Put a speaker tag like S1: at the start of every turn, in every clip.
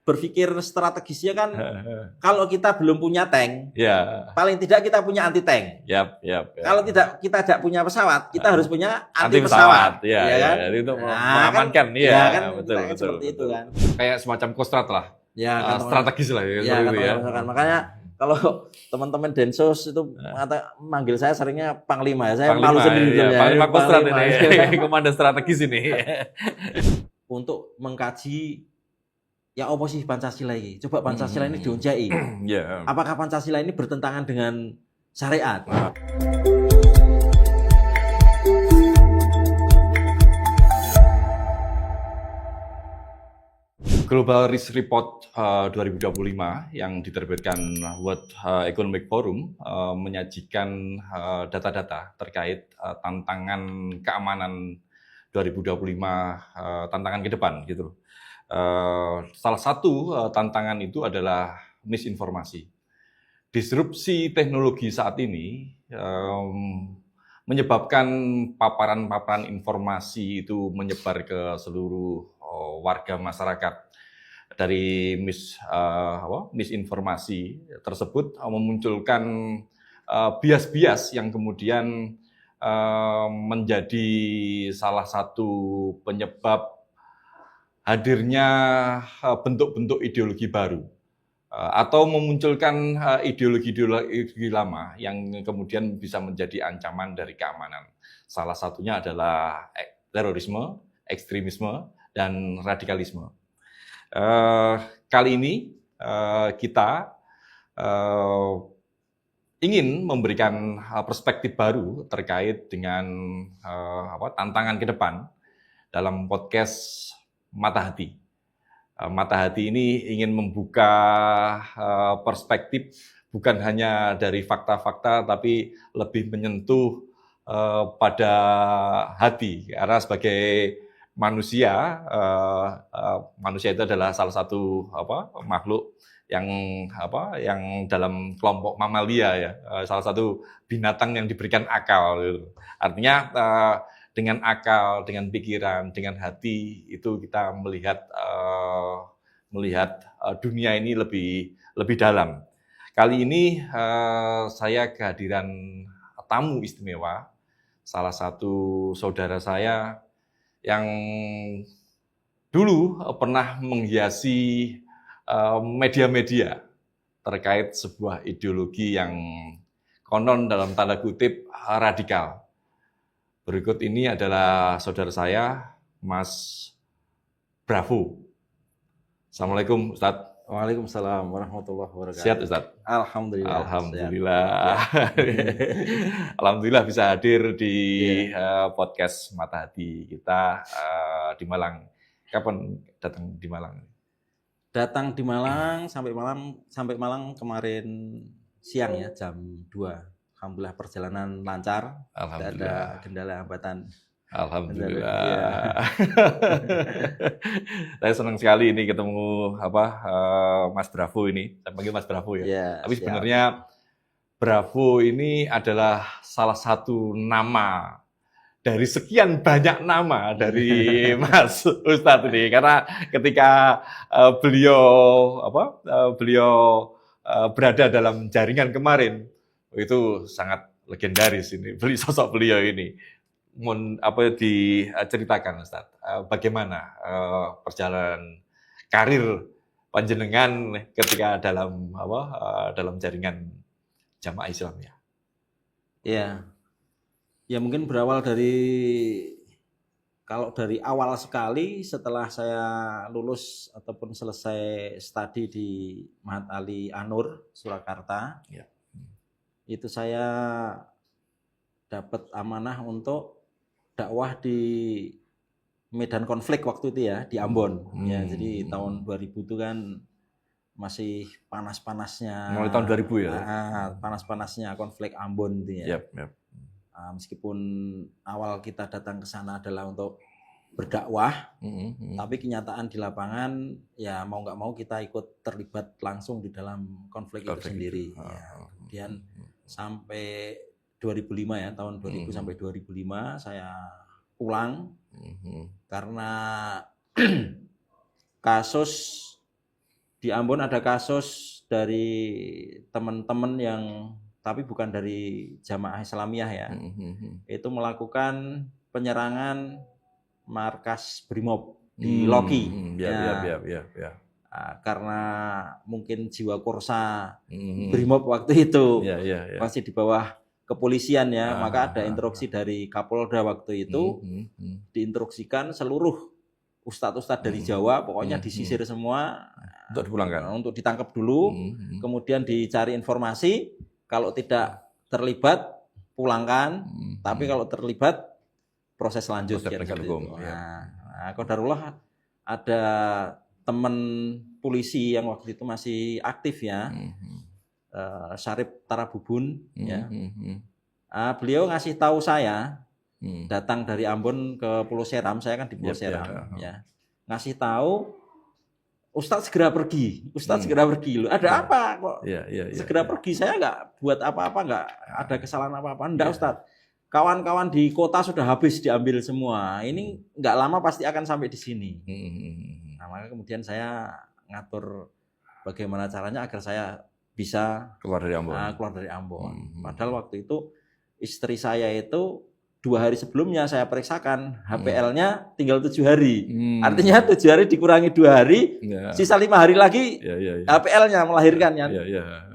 S1: berpikir strategisnya kan kalau kita belum punya tank,
S2: Ya.
S1: paling tidak kita punya anti tank.
S2: Yap.
S1: Kalau kita tidak punya pesawat, kita harus punya
S2: Anti
S1: anti
S2: pesawat.
S1: pesawat.
S2: Ya,
S1: ya kan?
S2: itu
S1: Nah,
S2: mengamankan.
S1: kan,
S2: Iya,
S1: kan,
S2: betul.
S1: seperti itu kan.
S2: Kayak semacam kostrat lah.
S1: Ya, kan,
S2: strategis lah ya,
S1: ya,
S2: seperti itu ya.
S1: Kan. Makanya kalau teman-teman Densus itu manggil saya seringnya Panglima. Saya malu sendiri.
S2: Ya, Panglima Kostrat ini, komandan strategis ini.
S1: Untuk mengkaji yang oposisi Pancasila ini. Coba Pancasila ini diunjai.
S2: Yeah.
S1: Apakah Pancasila ini bertentangan dengan syariat?
S2: Global Risk Report 2025 yang diterbitkan World Economic Forum menyajikan data-data terkait tantangan keamanan 2025, tantangan ke depan gitu. Salah satu tantangan itu adalah misinformasi. Disrupsi teknologi saat ini menyebabkan paparan-paparan informasi itu menyebar ke seluruh warga masyarakat. Dari misinformasi tersebut memunculkan bias-bias yang kemudian menjadi salah satu penyebab hadirnya bentuk-bentuk ideologi baru atau memunculkan ideologi lama yang kemudian bisa menjadi ancaman dari keamanan. Salah satunya adalah terorisme, ekstremisme, dan radikalisme. Kali ini kita ingin memberikan perspektif baru terkait dengan tantangan ke depan dalam podcast Mata Hati. Mata Hati ini ingin membuka perspektif bukan hanya dari fakta-fakta, tapi lebih menyentuh pada hati. Karena sebagai manusia, manusia itu adalah salah satu makhluk yang dalam kelompok mamalia ya, salah satu binatang yang diberikan akal. Gitu. Artinya dengan akal, dengan pikiran, dengan hati itu kita melihat dunia ini lebih dalam. Kali ini saya kehadiran tamu istimewa, salah satu saudara saya yang dulu pernah menghiasi media-media terkait sebuah ideologi yang konon dalam tanda kutip radikal. Berikut ini adalah saudara saya, Mas Bravo. Assalamualaikum, Ustadz.
S1: Waalaikumsalam warahmatullahi wabarakatuh.
S2: Sehat, Ustadz?
S1: Alhamdulillah.
S2: Alhamdulillah. Alhamdulillah bisa hadir di podcast Mata Hati kita di Malang. Kapan datang di Malang?
S1: Datang di Malang sampai Malang kemarin siang ya, jam 2. Alhamdulillah perjalanan lancar, tidak ada kendala hambatan.
S2: Alhamdulillah. Ya. Saya senang sekali ini ketemu Mas Bravo ini. Saya panggil Mas Bravo ya. Tapi sebenarnya Bravo ini adalah salah satu nama dari sekian banyak nama dari Mas Ustadz ini. Karena ketika beliau berada dalam jaringan kemarin, itu sangat legendaris ini. Sosok beliau ini. Diceritakan Ustaz, bagaimana perjalanan karir panjenengan ketika dalam jaringan Jamaah Islam ya? Ya mungkin berawal kalau dari awal sekali setelah saya lulus ataupun selesai studi di Mahat Ali Anur Surakarta, itu saya dapat amanah untuk dakwah di medan konflik waktu itu ya, di Ambon. Ya, jadi tahun 2000 itu kan masih panas-panasnya. Mulai tahun 2000 ya?
S1: Panas-panasnya konflik Ambon itu ya.
S2: Yep.
S1: Meskipun awal kita datang ke sana adalah untuk berdakwah, tapi kenyataan di lapangan ya mau nggak mau kita ikut terlibat langsung di dalam konflik itu sendiri. Ya, kemudian sampai 2005 ya, tahun 2000 sampai 2005 saya pulang karena kasus Di Ambon ada kasus dari teman-teman yang tapi bukan dari jamaah Islamiyah ya. Itu melakukan penyerangan markas Brimob di Loki. Karena mungkin jiwa korsa Brimob waktu itu masih di bawah kepolisian ya, maka ada instruksi dari Kapolda waktu itu, diinstruksikan seluruh ustadz-ustadz dari Jawa, pokoknya disisir semua
S2: untuk dipulangkan,
S1: untuk ditangkap dulu, kemudian dicari informasi, kalau tidak terlibat pulangkan, tapi kalau terlibat proses lanjut. Qadarullah ada teman polisi yang waktu itu masih aktif ya, Syarif Tarabubun ya. Beliau ngasih tahu saya, datang dari Ambon ke Pulau Seram, saya kan di Pulau Seram ya. Ngasih tahu, Ustadz segera pergi, segera pergi. Loh, ada apa kok? Segera pergi, saya nggak buat apa-apa, nggak ada kesalahan apa-apa. Enggak Ustadz, kawan-kawan di kota sudah habis diambil semua. Ini nggak lama pasti akan sampai di sini. Nah, maka kemudian saya ngatur bagaimana caranya agar saya bisa keluar dari Ambon. Padahal waktu itu istri saya itu 2 hari sebelumnya saya periksakan HPL-nya tinggal 7 hari. Artinya 7 hari dikurangi 2 hari, sisa 5 hari lagi HPL-nya melahirkan ya.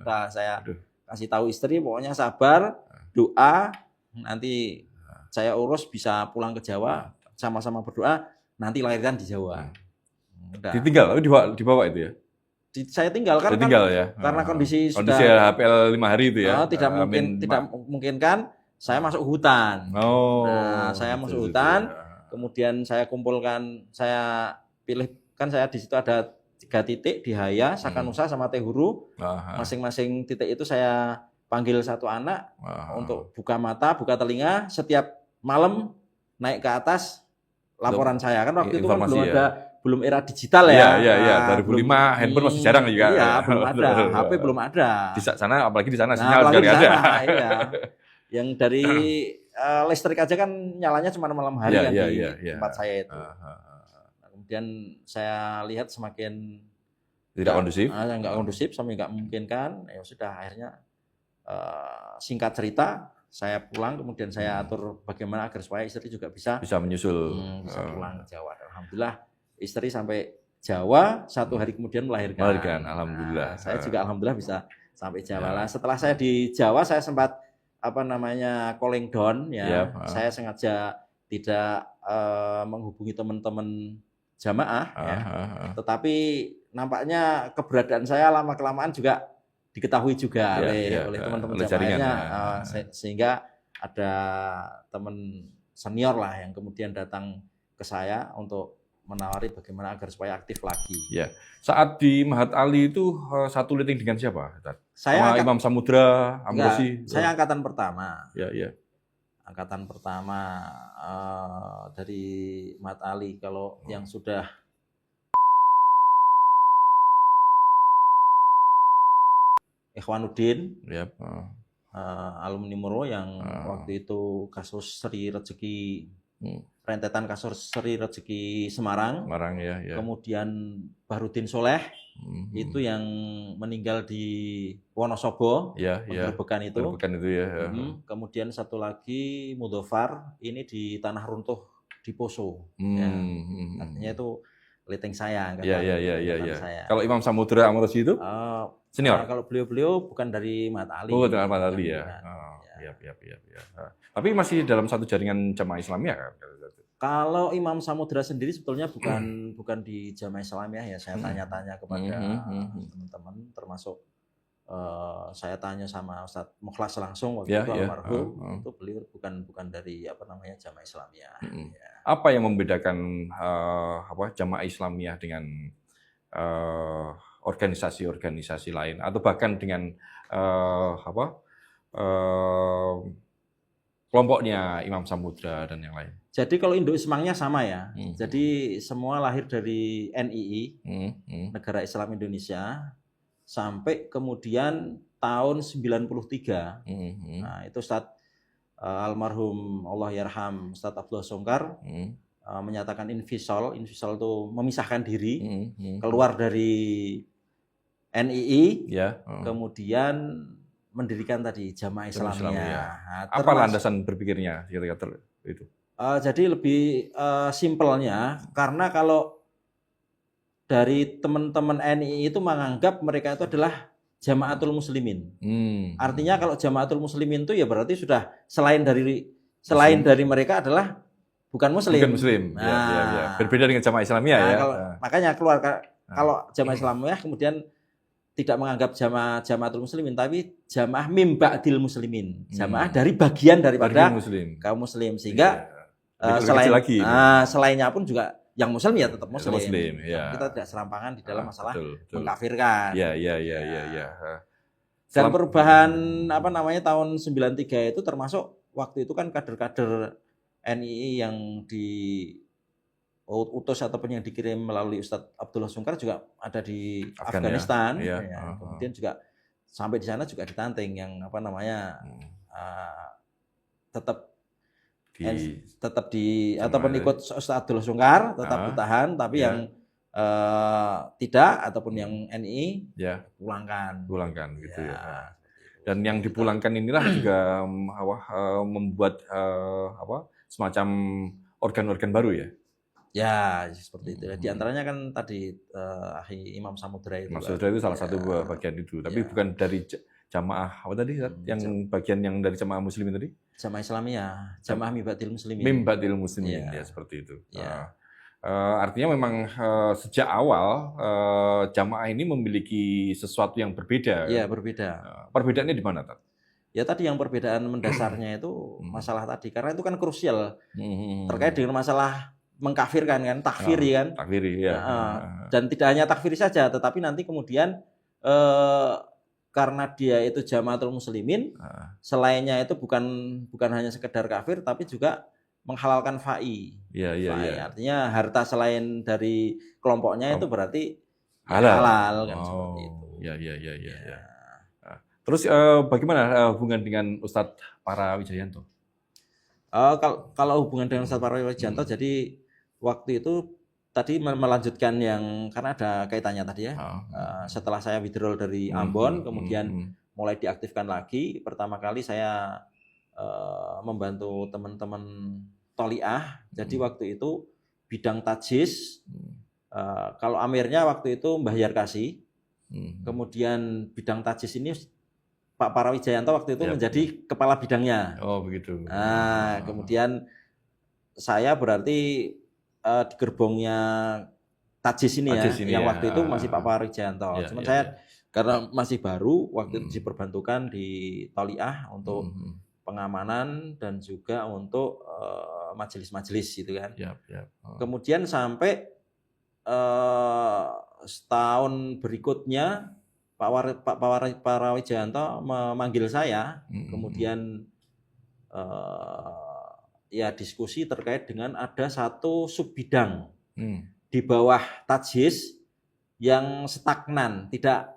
S1: Nah, saya kasih tahu istri, pokoknya sabar, doa, nanti saya urus bisa pulang ke Jawa, sama-sama berdoa, nanti lahirkan di Jawa.
S2: Ditinggal, dibawa itu ya?
S1: Saya tinggal kan,
S2: ya?
S1: Karena kondisi
S2: HPL 5 hari itu ya?
S1: Tidak memungkinkan. Saya masuk hutan. Nah, saya masuk hutan, kemudian saya kumpulkan, saya pilih, kan saya di situ ada 3 titik di Haya, Sakanusa sama Tehuru. Masing-masing titik itu saya panggil satu anak untuk buka mata, buka telinga, setiap malam naik ke atas laporan saya. Kan waktu itu kan belum era digital ya.
S2: Iya. 2005 handphone masih jarang juga.
S1: Iya, belum ada. HP belum ada.
S2: Di sana, apalagi di sana sinyal juga nggak ada.
S1: Iya. Yang dari listrik aja kan nyalanya cuma malam hari di tempat saya itu. Nah, kemudian saya lihat semakin
S2: tidak kondusif.
S1: Nggak kondusif, sampai nggak memungkinkan. Ya sudah, akhirnya singkat cerita, saya pulang, kemudian saya atur bagaimana agar supaya istri juga bisa
S2: menyusul,
S1: bisa pulang ke Jawa. Alhamdulillah istri sampai Jawa, 1 hari kemudian melahirkan.
S2: Alhamdulillah.
S1: Saya juga alhamdulillah bisa sampai Jawa. Lah, setelah saya di Jawa, saya sempat calling down ya. Saya sengaja tidak menghubungi teman-teman jamaah ya. Tetapi nampaknya keberadaan saya lama kelamaan juga diketahui juga oleh teman-teman jamaahnya, sehingga ada teman senior lah yang kemudian datang ke saya untuk menawari bagaimana agar supaya aktif lagi.
S2: Ya. Saat di Mahat Ali itu satu liting dengan siapa?
S1: Saya
S2: Imam Samudra, Amrosi.
S1: Saya angkatan pertama.
S2: Ya.
S1: Angkatan pertama dari Mahat Ali. Kalau yang sudah Ikhwanuddin, alumni Muro yang waktu itu kasus Sri Rezeki, rentetan kasus Sri Rezeki Semarang,
S2: ya.
S1: Kemudian Bahrudin Soleh, itu yang meninggal di Wonosobo, penggerbekan itu. Kemudian satu lagi Mudofar, ini di Tanah Runtuh di Poso. Artinya itu liting saya.
S2: Saya. Kalau Imam Samudra Amrosi itu senior?
S1: Kalau beliau bukan dari Mahat Ali.
S2: Oh, dari Mahat Ali ya. Tapi masih dalam satu jaringan Jamaah Islamiyah kan?
S1: Kalau Imam Samudra sendiri sebetulnya bukan di Jamaah Islamiyah ya. Saya tanya-tanya kepada teman-teman, termasuk saya tanya sama Ustadz Mukhlas langsung waktu itu almarhum, itu beliau bukan dari Jamaah Islamiyah.
S2: Apa yang membedakan Jamaah Islamiyah dengan organisasi-organisasi lain atau bahkan dengan kelompoknya Imam Samudra dan yang lain?
S1: Jadi kalau induk Ismangnya sama ya. Jadi semua lahir dari NII, Negara Islam Indonesia, sampai kemudian tahun 93. Nah, itu Ustadz almarhum Allah yarham Ustadz Abdullah Songkar menyatakan infisal itu memisahkan diri, keluar dari NII,
S2: Ya.
S1: kemudian mendirikan tadi Jamaah Islamiyah. Nah,
S2: Apa landasan berpikirnya kira-kira itu?
S1: Jadi lebih simpelnya, karena kalau dari teman-teman NII itu menganggap mereka itu adalah Jamaatul Muslimin. Artinya kalau Jamaatul Muslimin itu ya berarti sudah selain dari mereka adalah bukan Muslim.
S2: Bukan Muslim. Ya. Berbeda dengan Jamaah Islamiyah ya.
S1: Makanya keluar kalau Jamaah Islamiyah kemudian tidak menganggap Jamaatul Muslimin, tapi Jamaah Mim Ba'dil Muslimin. Jamaah dari bagian daripada kaum Muslim, sehingga selainnya pun juga yang Muslim ya tetap Muslim.
S2: Ya.
S1: Kita tidak serampangan di dalam masalah mengkafirkan.
S2: Ya.
S1: Dan perubahan tahun 93 itu termasuk waktu itu kan kader-kader NII yang diutus ataupun yang dikirim melalui Ustadz Abdullah Sungkar juga ada di Afghanistan. Ya. Kemudian juga sampai di sana juga ditanting yang tetap ataupun ikut Ustadz Abdullah Sungkar tetap ditahan, tapi yang tidak ataupun yang NII pulangkan gitu ya.
S2: Dan yang dipulangkan inilah juga membuat semacam organ-organ baru ya.
S1: Ya, seperti itu. Di antaranya kan tadi Imam Samudra itu.
S2: Imam Samudra itu salah satu bagian itu, tapi bukan dari jamaah apa tadi? Yang bagian yang dari jamaah Muslimin tadi?
S1: Jamaah Islamiyah, Jamaah Mim Ba'dil Muslimin.
S2: Mim Ba'dil Muslimin ya seperti itu. Ya. Artinya memang sejak awal jamaah ini memiliki sesuatu yang berbeda.
S1: Iya, berbeda.
S2: Perbedaannya di mana, Tat?
S1: Ya tadi yang perbedaan mendasarnya itu masalah tadi, karena itu kan krusial terkait dengan masalah mengkafirkan kan, takfiri kan.
S2: Takfiri ya.
S1: Dan tidak hanya takfiri saja, tetapi nanti kemudian karena dia itu Jamaatul Muslimin, selainnya itu bukan hanya sekedar kafir, tapi juga menghalalkan fa'i.
S2: Iya.
S1: Artinya harta selain dari kelompoknya itu berarti halal kan, seperti itu.
S2: Iya. Terus bagaimana hubungan dengan Ustadz Parawijayanto?
S1: Kalau hubungan dengan Ustadz Parawijayanto, jadi waktu itu tadi melanjutkan yang karena ada kaitannya tadi ya. Setelah saya withdrawal dari Ambon, kemudian mulai diaktifkan lagi. Pertama kali saya membantu teman-teman Tholiah. Jadi waktu itu bidang tajis. Kalau amirnya waktu itu Mbah Yarkasi. Kemudian bidang tajis ini Pak Parawijayanto waktu itu menjadi kepala bidangnya.
S2: Oh begitu.
S1: Nah, kemudian saya berarti di gerbongnya tajis ini yang waktu itu masih Pak Parawijayanto. Cuman saya karena masih baru waktu itu diperbantukan di Tholiah untuk pengamanan dan juga untuk majelis-majelis gitu kan. Kemudian sampai setahun berikutnya Pak Parawijayanto memanggil saya, kemudian diskusi terkait dengan ada satu subbidang di bawah tajis yang stagnan, tidak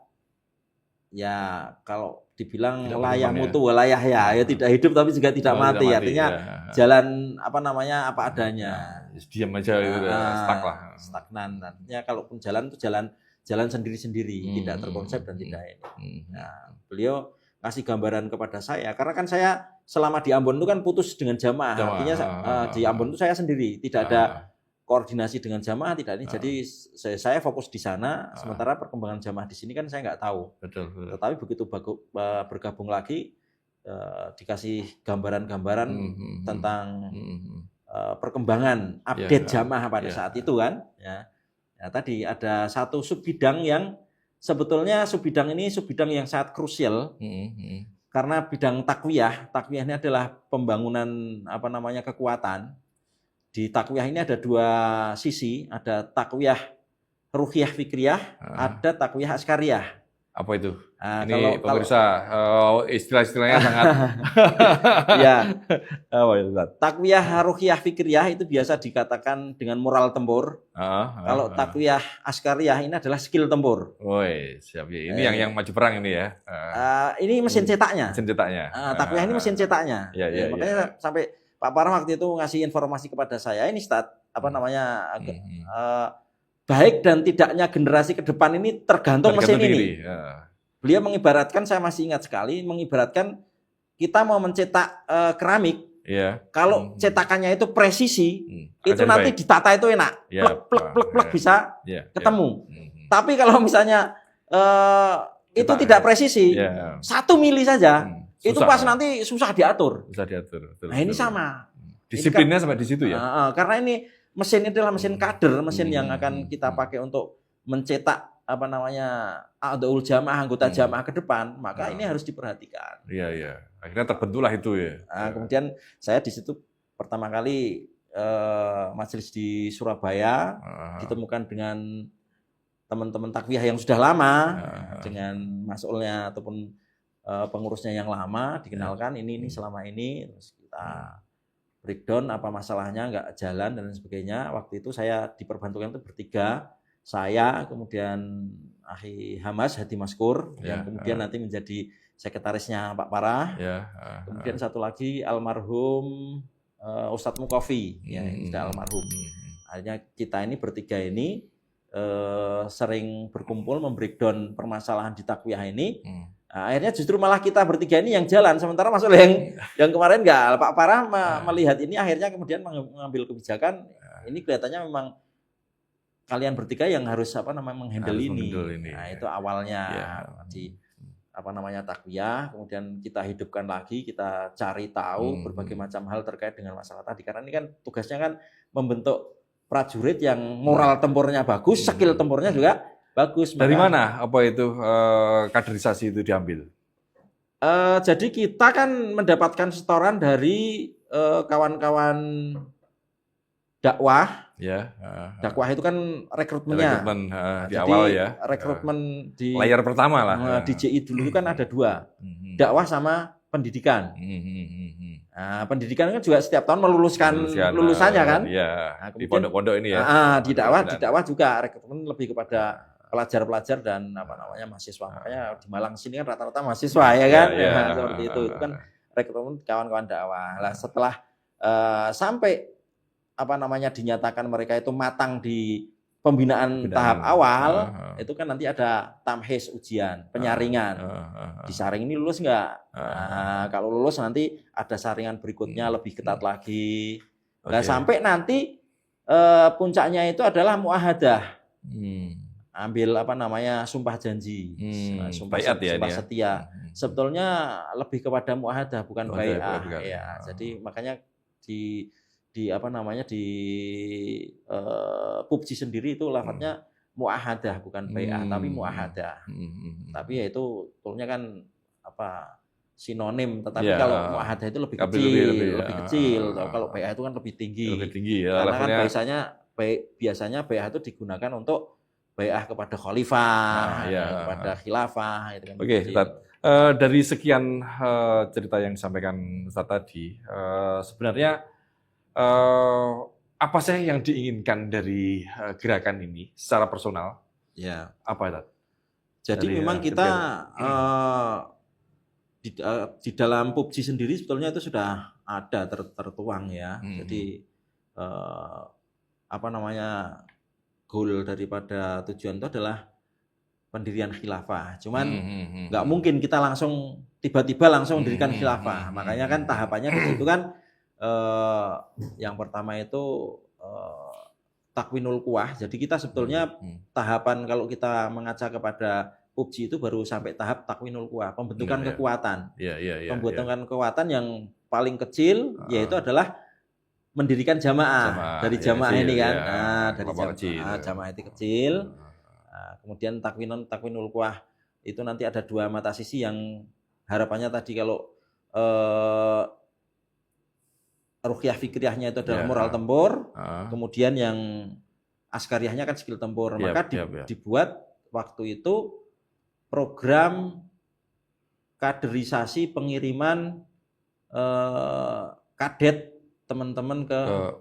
S1: kalau dibilang layak mutu wilayah ya tidak hidup tapi juga tidak mati. Artinya jalan apa adanya.
S2: Diam aja itu
S1: stagnan. Artinya kalaupun jalan itu jalan sendiri-sendiri, tidak terkonsep dan tidak ini. Nah, beliau kasih gambaran kepada saya, karena kan saya selama di Ambon itu kan putus dengan jamaah. Artinya di Ambon itu saya sendiri, tidak ada koordinasi dengan jamaah, tidak ini. Jadi saya fokus di sana, sementara perkembangan jamaah di sini kan saya nggak tahu.
S2: Betul.
S1: Tetapi begitu bergabung lagi, dikasih gambaran-gambaran tentang perkembangan update jamaah pada saat itu kan. Ya, tadi ada satu subbidang yang sebetulnya subbidang yang sangat krusial karena bidang takwiyah ini adalah pembangunan kekuatan. Di takwiyah ini ada dua sisi, ada takwiyah ruhiyah fikriyah, ada takwiyah askariyah.
S2: Apa itu? Ini pemirsa istilah-istilahnya sangat
S1: takwiyah ruhiyah fikriyah itu biasa dikatakan dengan moral tempur. Kalau takwiyah askariyah ini adalah skill tempur.
S2: Siap ya. Ini yang maju perang ini ya.
S1: Ini mesin cetaknya. Takwiyah ini mesin cetaknya. Makanya sampai Pak Parah waktu itu ngasih informasi kepada saya, ini baik dan tidaknya generasi ke depan ini tergantung mesin ini.
S2: Ya.
S1: Beliau mengibaratkan, saya masih ingat sekali, mengibaratkan kita mau mencetak keramik, kalau cetakannya itu presisi, itu nanti ditata itu enak, plek bisa ketemu. Tapi kalau misalnya itu tidak presisi, 1 mili saja, itu pas nanti susah diatur. Nah ini sama.
S2: Disiplinnya sampai di situ ya.
S1: Karena ini mesin adalah mesin kader, mesin yang akan kita pakai untuk mencetak a'dhaul jamaah, anggota jamaah ke depan, maka ini harus diperhatikan.
S2: Iya. Akhirnya terbentuklah itu ya.
S1: Nah, kemudian saya di situ pertama kali majelis di Surabaya ditemukan dengan teman-teman takwiyah yang sudah lama, dengan mas'ulnya ataupun pengurusnya yang lama, dikenalkan ini selama ini, terus kita breakdown apa masalahnya, nggak jalan dan sebagainya. Waktu itu saya diperbantukan itu bertiga. Saya, kemudian Akhi Hamas Hadi Maskur, yang kemudian nanti menjadi sekretarisnya Pak Parah. Kemudian satu lagi almarhum Ustadz Mukofi, yang sudah almarhum. Akhirnya kita ini bertiga ini sering berkumpul membreakdown permasalahan di takwiyah ini. Nah, akhirnya justru malah kita bertiga ini yang jalan, sementara masuk yang kemarin enggak. Pak Parah melihat ini, akhirnya kemudian mengambil kebijakan. Ini kelihatannya memang kalian bertiga yang harus menghandle ini. Nah, itu awalnya di takwiyah, kemudian kita hidupkan lagi, kita cari tahu berbagai macam hal terkait dengan masalah tadi. Karena ini kan tugasnya kan membentuk prajurit yang moral tempurnya bagus, skill tempurnya juga bagus.
S2: Dari mana itu kaderisasi itu diambil?
S1: Jadi kita kan mendapatkan setoran dari kawan-kawan dakwah. Dakwah itu kan rekrutmennya.
S2: Di awal ya.
S1: Rekrutmen di
S2: layar pertama lah.
S1: Di JI dulu itu kan ada 2. Dakwah sama pendidikan. Nah, pendidikan kan juga setiap tahun meluluskan lulusannya kan.
S2: Nah, di pondok-pondok ini ya.
S1: Di dakwah juga rekrutmen lebih kepada pelajar-pelajar dan mahasiswa. Makanya di Malang sini kan rata-rata mahasiswa ya kan. Seperti itu. Itu kan rekrutmen kawan-kawan dakwah. Lah setelah sampai dinyatakan mereka itu matang di pembinaan tahap awal, itu kan nanti ada tamhis, ujian, penyaringan. Disaring ini lulus nggak? Nah, kalau lulus nanti ada saringan berikutnya lebih ketat lagi. Nah, sampai nanti puncaknya itu adalah muahadah. Ambil sumpah janji, sumpah setia. Sebetulnya lebih kepada muahadah, bukan bai'ah. Ya, jadi makanya di PUBG sendiri itu lafadznya muahadah, bukan bai'ah, tapi muahadah. Tapi ya itu tolnya kan sinonim, tetapi kalau muahadah itu lebih kecil. Kalau bai'ah itu kan lebih tinggi.
S2: Ya,
S1: karena kan biasanya bai'ah itu digunakan untuk bai'ah kepada khalifah, kepada khilafah. Itu kan
S2: Ustaz. Dari sekian cerita yang disampaikan Ustaz tadi, sebenarnya apa sih yang diinginkan dari gerakan ini secara personal?
S1: Ya.
S2: Apa itu?
S1: Jadi memang kita di dalam PUBG sendiri sebetulnya itu sudah ada tertuang ya. Jadi goal daripada tujuan itu adalah pendirian khilafah. Cuman nggak mungkin kita tiba-tiba langsung mendirikan khilafah. Makanya kan tahapannya di situ kan. Yang pertama itu takwinul quwah. Jadi kita sebetulnya tahapan kalau kita mengaca kepada PUBG itu baru sampai tahap takwinul quwah, pembentukan kekuatan. Pembentukan kekuatan yang paling kecil yaitu adalah mendirikan jamaah dari jamaah ini kan. Dari jamaah itu kecil. Kemudian takwinul quwah itu nanti ada 2 mata sisi yang harapannya tadi kalau ruqyah fikriyahnya itu adalah moral tempur, kemudian yang askariyahnya kan skill tempur. Maka dibuat waktu itu program kaderisasi pengiriman kadet teman-teman ke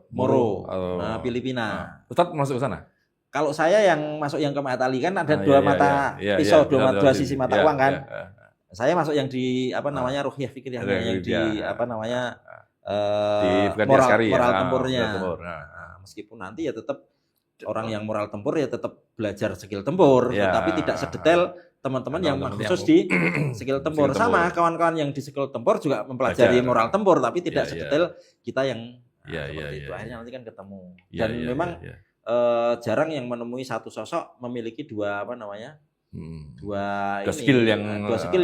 S1: Moro, Filipina.
S2: Ustaz masuk ke sana?
S1: Kalau saya yang masuk yang ke Matali kan ada 2 mata pisau, 2 sisi mata uang kan. Saya masuk yang di ruqyah fikriyahnya, yang di moral tempurnya. Meskipun nanti ya tetap orang yang moral tempur ya tetap belajar skill tempur, tapi tidak sedetail teman-teman yang khusus di skill tempur. Sama kawan-kawan yang di skill tempur juga mempelajari moral tempur, tapi tidak sedetail kita yang seperti itu. Akhirnya nanti kan ketemu. Dan memang jarang yang menemui satu sosok memiliki dua
S2: skill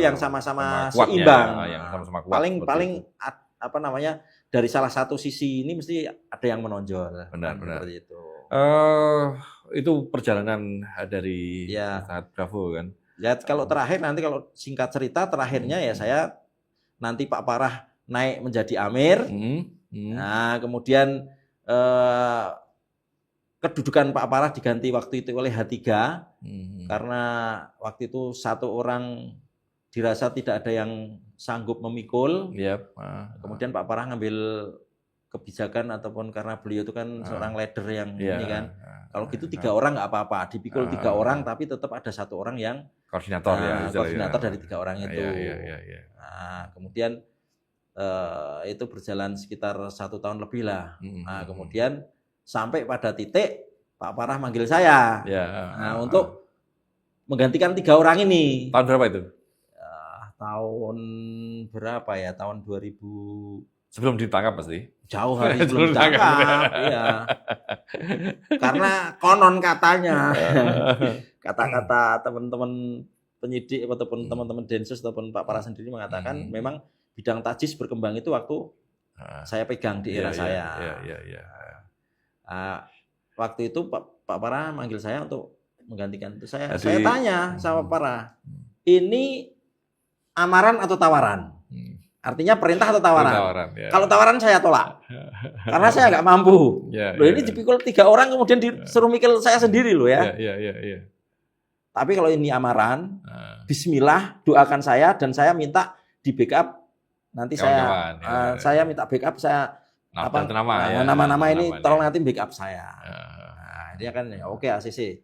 S1: yang sama-sama seimbang.
S2: Yang sama-sama kuat.
S1: Paling dari salah satu sisi ini mesti ada yang menonjol.
S2: Benar.
S1: Seperti itu.
S2: Itu perjalanan dari saat Bravo kan.
S1: Ya kalau terakhir nanti kalau singkat cerita terakhirnya ya saya nanti Pak Parah naik menjadi Amir. Nah kemudian kedudukan Pak Parah diganti waktu itu oleh H3 karena waktu itu satu orang dirasa tidak ada yang sanggup memikul. Kemudian Pak Parah ngambil kebijakan ataupun karena beliau itu kan seorang leader yang ini kan. Kalau gitu 3 orang nggak apa-apa, dipikul 3 orang tapi tetap ada 1 orang yang koordinator dari 3 orang itu. Nah, kemudian itu berjalan sekitar 1 tahun lebih lah. Nah, kemudian sampai pada titik Pak Parah manggil saya untuk menggantikan 3 orang ini.
S2: Tahun berapa itu?
S1: Tahun berapa ya? Tahun 2000.
S2: Sebelum ditangkap pasti.
S1: Jauh hari sebelum ditangkap, iya. Karena konon katanya, kata-kata teman-teman penyidik ataupun teman-teman Densus ataupun Pak Parah sendiri mengatakan memang bidang tajis berkembang itu waktu saya pegang di era saya. Waktu itu Pak Parah manggil saya untuk menggantikan itu. Saya tanya sama Pak Parah, ini amaran atau tawaran? Artinya perintah atau tawaran? Kalau tawaran saya tolak, karena saya nggak mampu. Ini dipikul 3 orang kemudian disuruh mikul saya sendiri loh ya. Tapi kalau ini amaran, Bismillah doakan saya dan saya minta di backup. Nanti saya minta backup nama-nama ini tolong nanti backup saya. Nah, dia kan oke ACC.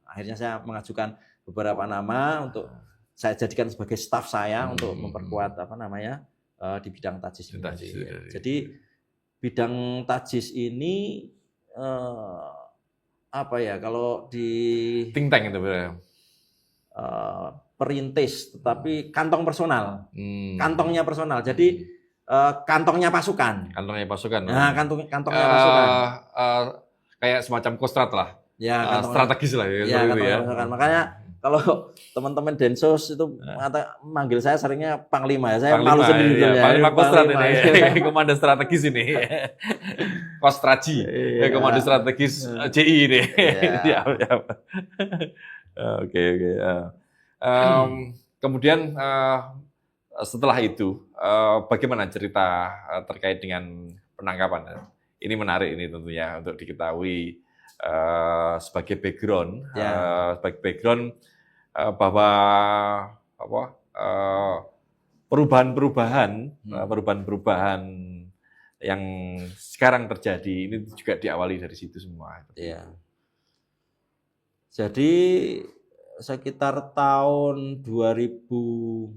S1: Akhirnya saya mengajukan beberapa nama untuk saya jadikan sebagai staf saya untuk memperkuat di bidang tajis ini. Jadi bidang tajis ini kalau di
S2: think tank itu
S1: perintis, tetapi kantong personal, kantongnya personal. Jadi kantongnya pasukan.
S2: Kantongnya pasukan.
S1: Nah, kantongnya pasukan.
S2: Kayak semacam kostrat lah.
S1: Ya,
S2: strategis lah ya.
S1: Makanya kalau teman-teman Densus itu manggil saya seringnya Panglima ya. Saya malu sendiri.
S2: Panglima Kostrat ini. Komando strategis ini. Kostraji. Komando strategis JI ini. Oke. Kemudian setelah itu bagaimana cerita terkait dengan penangkapan? Ini menarik ini tentunya untuk diketahui sebagai background. Sebagai background bahwa perubahan-perubahan yang sekarang terjadi ini juga diawali dari situ semua.
S1: Jadi sekitar tahun 2013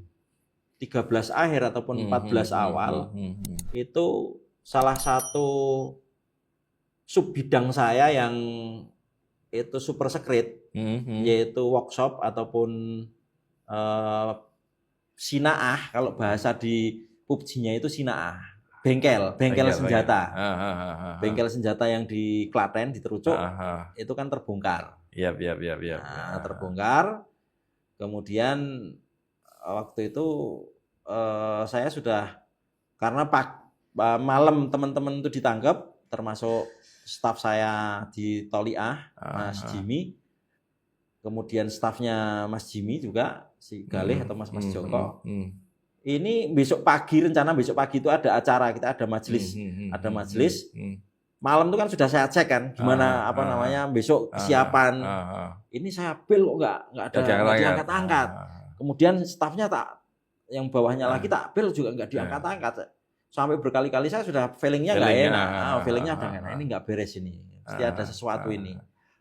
S1: akhir ataupun 14 awal itu salah satu sub bidang saya yang itu super secret, yaitu workshop ataupun sinaah, kalau bahasa di PUBG-nya itu sinaah, bengkel senjata. Bengkel senjata yang di Klaten, di Terucuk, itu kan terbongkar. Terbongkar. Kemudian waktu itu saya sudah, karena malam teman-teman itu ditangkap, termasuk staf saya di Toliah, Mas Jimmy, kemudian stafnya Mas Jimmy juga, si Galih atau Mas Joko. Ini besok pagi itu ada acara, kita ada majelis, Malam itu kan sudah saya cek kan, gimana besok kesiapan. Ini saya pil kok nggak ada diangkat-angkat. Kemudian stafnya yang bawahnya lagi tak pil juga nggak diangkat-angkat. Sampai berkali-kali saya sudah feelingnya nggak enak. Feelingnya ada nggak enak, ini nggak beres ini. Pasti ada sesuatu ini.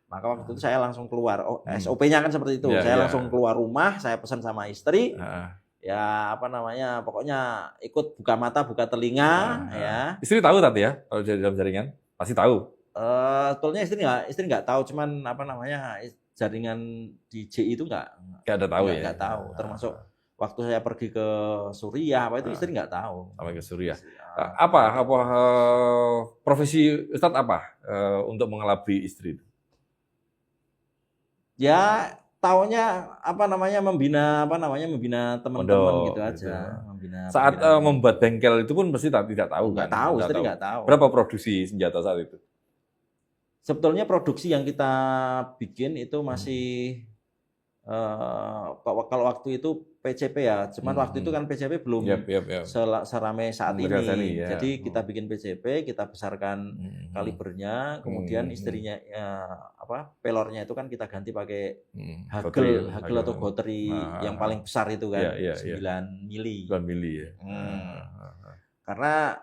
S1: Maka waktu itu saya langsung keluar. SOP-nya kan seperti itu. Saya langsung keluar rumah, saya pesan sama istri. Pokoknya ikut buka mata, buka telinga. Ya.
S2: Istri tahu tadi ya, kalau di dalam jaringan? Pasti tahu.
S1: Sebetulnya istri nggak tahu, cuman apa namanya jaringan di JI itu
S2: nggak ada tahu ya.
S1: Nggak tahu. Termasuk waktu saya pergi ke Suriah apa itu istri nggak tahu.
S2: Sampai ke Suriah. Apa profesi Ustadz apa untuk mengelabui istri itu?
S1: Ya taunya membina teman-teman gitu aja. Membina.
S2: Saat membuat bengkel itu pun pasti tidak tahu kan?
S1: Nggak tahu.
S2: Berapa produksi senjata saat itu?
S1: Sebetulnya produksi yang kita bikin itu masih kalau waktu itu PCP ya, cuman waktu itu kan PCP belum seramai saat ini.
S2: Ya.
S1: Jadi kita bikin PCP, kita besarkan kalibernya, kemudian istrinya pelornya itu kan kita ganti pakai hagel atau gotri yang paling besar itu kan, 9 mili.
S2: 9 mili ya.
S1: Karena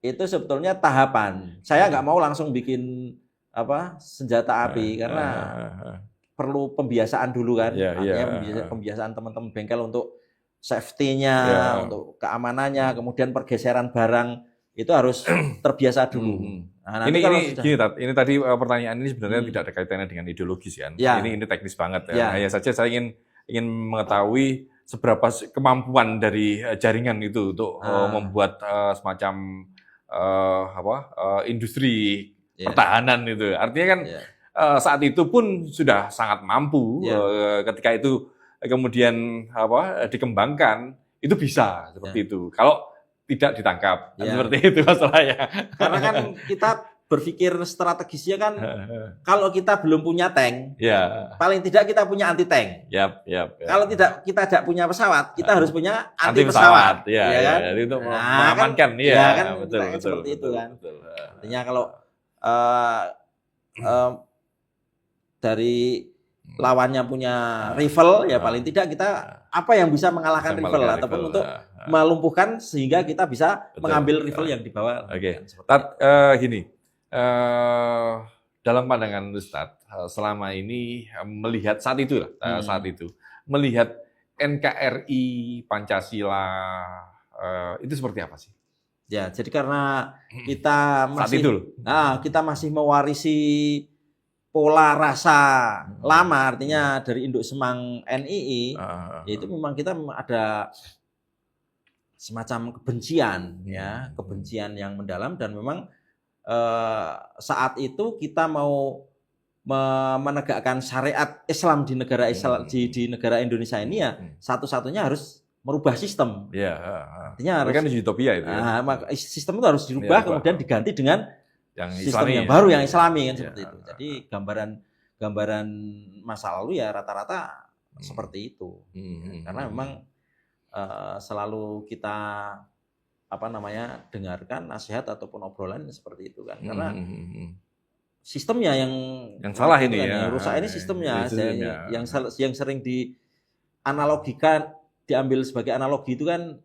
S1: itu sebetulnya tahapan. Saya nggak mau langsung bikin senjata api karena perlu pembiasaan dulu kan, artinya pembiasaan teman-teman bengkel untuk safety-nya, untuk keamanannya, kemudian pergeseran barang itu harus terbiasa dulu. Nah,
S2: ini tadi pertanyaan ini sebenarnya tidak ada kaitannya dengan ideologis kan. Ini teknis banget ya. Hanya saja saya ingin mengetahui seberapa kemampuan dari jaringan itu untuk membuat semacam industri pertahanan itu. Artinya kan saat itu pun sudah sangat mampu. Ketika itu kemudian dikembangkan, itu bisa seperti itu. Kalau tidak ditangkap, seperti itu masalahnya.
S1: Karena kan kita berpikir strategisnya kan, kalau kita belum punya tank, paling tidak kita punya anti tank. Kalau kita tidak punya pesawat, kita harus punya anti pesawat.
S2: Jadi untuk mengamankan,
S1: betul, seperti itu kan. Artinya kalau dari lawannya punya rifle, ya paling tidak kita apa yang bisa mengalahkan rifle ataupun untuk melumpuhkan sehingga kita bisa mengambil rifle yang dibawa.
S2: Gini. Dalam pandangan Ustadz, selama ini melihat saat itu melihat NKRI, Pancasila, itu seperti apa sih?
S1: Ya, jadi karena kita masih mewarisi pola rasa lama, artinya dari induk semang NII, itu memang kita ada semacam kebencian, kebencian yang mendalam, dan memang saat itu kita mau menegakkan syariat Islam di negara di negara Indonesia ini satu-satunya harus merubah sistem. Artinya harus
S2: kan utopia itu.
S1: Sistem itu harus dirubah kemudian diganti dengan yang sistem yang baru yang Islami kan seperti itu. Jadi gambaran masa lalu ya rata-rata seperti itu. Karena memang selalu kita dengarkan nasihat ataupun obrolan seperti itu kan. Karena sistemnya yang
S2: salah ini
S1: yang rusak ini sistemnya. Yang sering dianalogikan, diambil sebagai analogi itu kan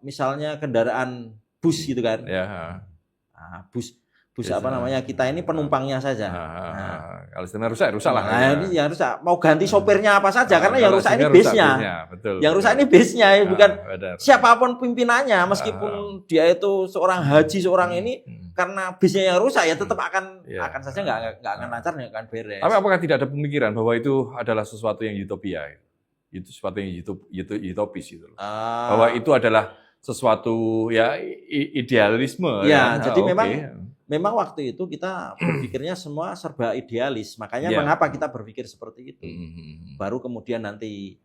S1: misalnya kendaraan bus gitu kan. Bus kita ini penumpangnya saja.
S2: Kalau sistemnya rusak lah.
S1: Ini yang rusak. Mau ganti sopirnya apa saja karena yang rusak ini base-nya. Yang rusak ini base-nya, bukan siapapun pimpinannya, meskipun dia itu seorang haji, seorang ini karena base-nya yang rusak ya tetap akan saja nggak akan lancar, nggak akan beres.
S2: Tapi apakah tidak ada pemikiran bahwa itu adalah sesuatu yang utopia? Itu sesuatu yang utopis gitu. Bahwa itu adalah sesuatu idealisme.
S1: Jadi memang waktu itu kita berpikirnya semua serba idealis. Makanya mengapa kita berpikir seperti itu. Baru kemudian nanti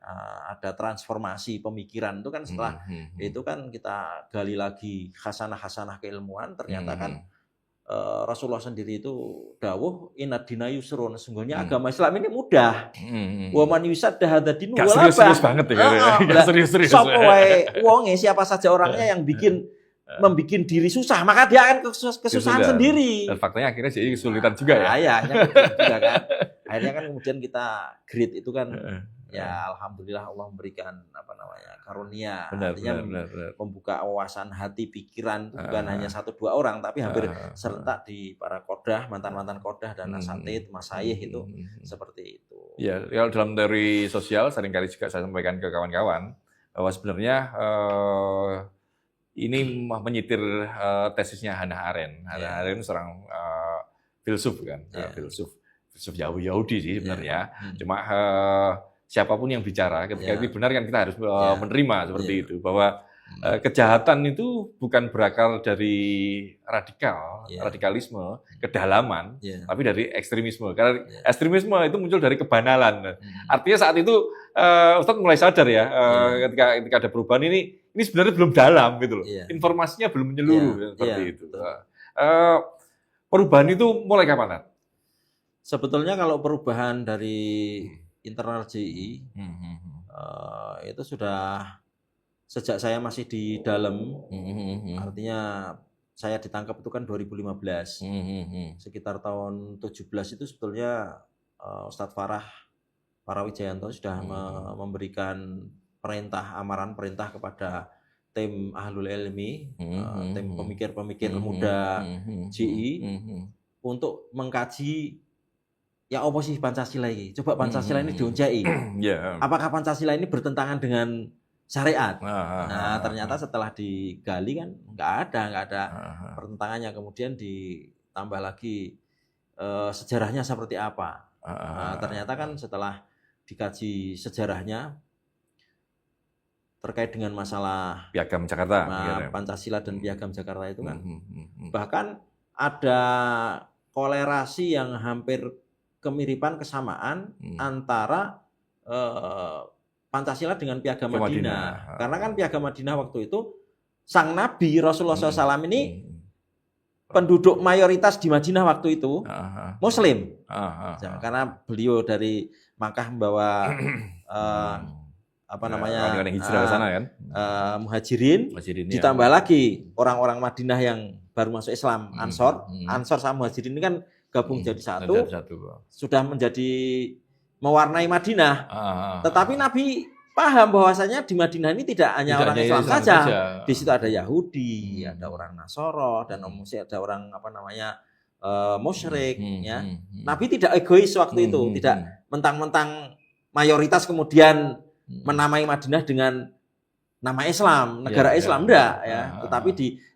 S1: ada transformasi pemikiran itu kan setelah itu kan kita gali lagi khasanah-khasanah keilmuan. Ternyata kan Rasulullah sendiri itu dawuh inad dina yusrun, sesungguhnya agama Islam ini mudah. Wa man yusadda hadzal din wala
S2: serius banget ya. Serius.
S1: Sapa wae wonge, siapa saja orangnya yang membikin diri susah, maka dia akan kesusahan sendiri.
S2: Dan faktanya akhirnya jadi kesulitan juga ya.
S1: Akhirnya juga kan. Akhirnya kan kemudian kita grit itu kan alhamdulillah Allah memberikan karunia. Artinya membuka wawasan hati pikiran bukan hanya 1-2 orang tapi hampir serentak di para kodah, mantan-mantan kodah dan asatid, masyayikh itu seperti itu.
S2: Ya, dalam teori sosial seringkali juga saya sampaikan ke kawan-kawan bahwa sebenarnya ini menyitir tesisnya Hannah Arendt. Hannah Arendt seorang filsuf kan, filsuf Yahudi sih sebenarnya. Cuma siapapun yang bicara ketika itu benar kan kita harus menerima seperti itu, bahwa kejahatan itu bukan berakar dari radikalisme, kedalaman, tapi dari ekstremisme. Karena ekstremisme itu muncul dari kebanalan. Artinya saat itu Ustadz mulai sadar ya, ketika ada perubahan ini sebenarnya belum dalam gitu loh. Informasinya belum menyeluruh seperti itu. Perubahan itu mulai kapan?
S1: Sebetulnya kalau perubahan dari internal JI itu sudah sejak saya masih di dalam, artinya saya ditangkap itu kan 2015, sekitar tahun 17 itu sebetulnya Ustadz Farah Wijayanto sudah memberikan amaran perintah kepada tim Ahlul Ilmi, tim pemikir-pemikir muda JI untuk mengkaji ya oposisi Pancasila ini. Coba Pancasila ini diunjai. Apakah Pancasila ini bertentangan dengan syariat? Nah, ternyata setelah digali kan nggak ada pertentangannya. Kemudian ditambah lagi sejarahnya seperti apa. Nah, ternyata kan setelah dikaji sejarahnya terkait dengan masalah
S2: Piagam Jakarta,
S1: Pancasila dan Piagam Jakarta itu kan bahkan ada kolerasi yang hampir kemiripan, kesamaan antara Pancasila dengan Piagam Madinah. Karena kan Piagam Madinah waktu itu sang Nabi Rasulullah SAW ini penduduk mayoritas di Madinah waktu itu Muslim. Karena beliau dari Makkah membawa
S2: hijrah ke sana kan,
S1: muhajirin ditambah lagi orang-orang Madinah yang baru masuk Islam, Ansor sama muhajirin ini kan gabung jadi satu, sudah menjadi mewarnai Madinah. Tetapi Nabi paham bahwasanya di Madinah ini tidak hanya orang Islam saja. Di situ ada Yahudi, ada orang Nasoro, dan ada orang musyrik. Nabi tidak egois waktu itu, tidak mentang-mentang mayoritas kemudian menamai Madinah dengan nama Islam, negara Islam, enggak ya. Tetapi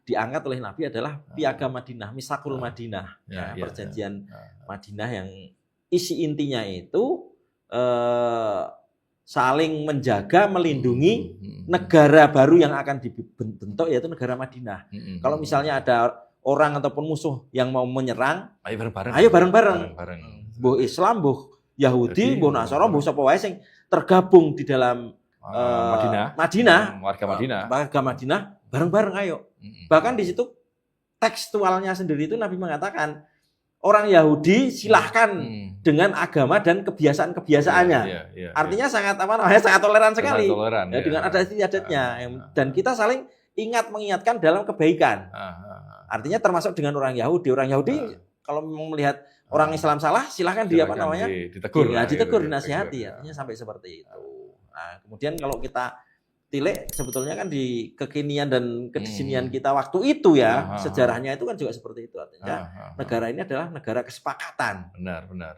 S1: diangkat oleh Nabi adalah Piagam Madinah, Misakul Madinah, perjanjian Madinah yang isi intinya itu saling menjaga, melindungi negara baru yang akan dibentuk, yaitu negara Madinah. Kalau misalnya ada orang ataupun musuh yang mau menyerang, ayo bareng-bareng. Mbuh Islam, mbuh Yahudi, mbuh Nasara, mbuh sapa wae sing tergabung di dalam Madinah, warga Madinah, bareng-bareng ayo. Bahkan di situ tekstualnya sendiri itu Nabi mengatakan orang Yahudi silahkan dengan agama dan kebiasaan-kebiasaannya. Artinya sangat sangat toleran sekali. Dengan adat istiadatnya. Dan kita saling mengingatkan dalam kebaikan. Artinya termasuk dengan orang Yahudi. Orang Yahudi kalau melihat orang Islam salah, silahkan ditegur, dinasihati. Artinya sampai seperti itu. Nah, kemudian kalau kita tilik sebetulnya kan di kekinian dan kedisinian kita waktu itu ya, sejarahnya itu kan juga seperti itu. Artinya negara ini adalah negara kesepakatan.
S2: Benar.
S1: Nah,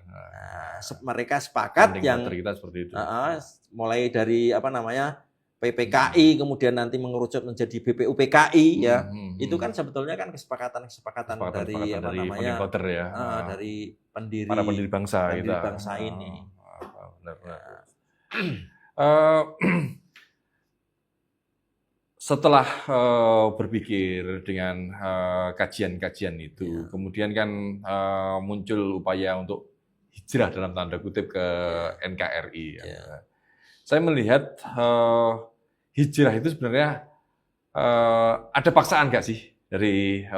S1: mereka sepakat yang
S2: kita seperti itu.
S1: Mulai dari PPKI kemudian nanti mengerucut menjadi BPUPKI ya. Itu kan sebetulnya kan kesepakatan dari dari
S2: para pendiri bangsa
S1: ini.
S2: Benar. Setelah berpikir dengan kajian-kajian itu, kemudian kan muncul upaya untuk hijrah dalam tanda kutip ke NKRI. Saya melihat hijrah itu sebenarnya ada paksaan nggak sih dari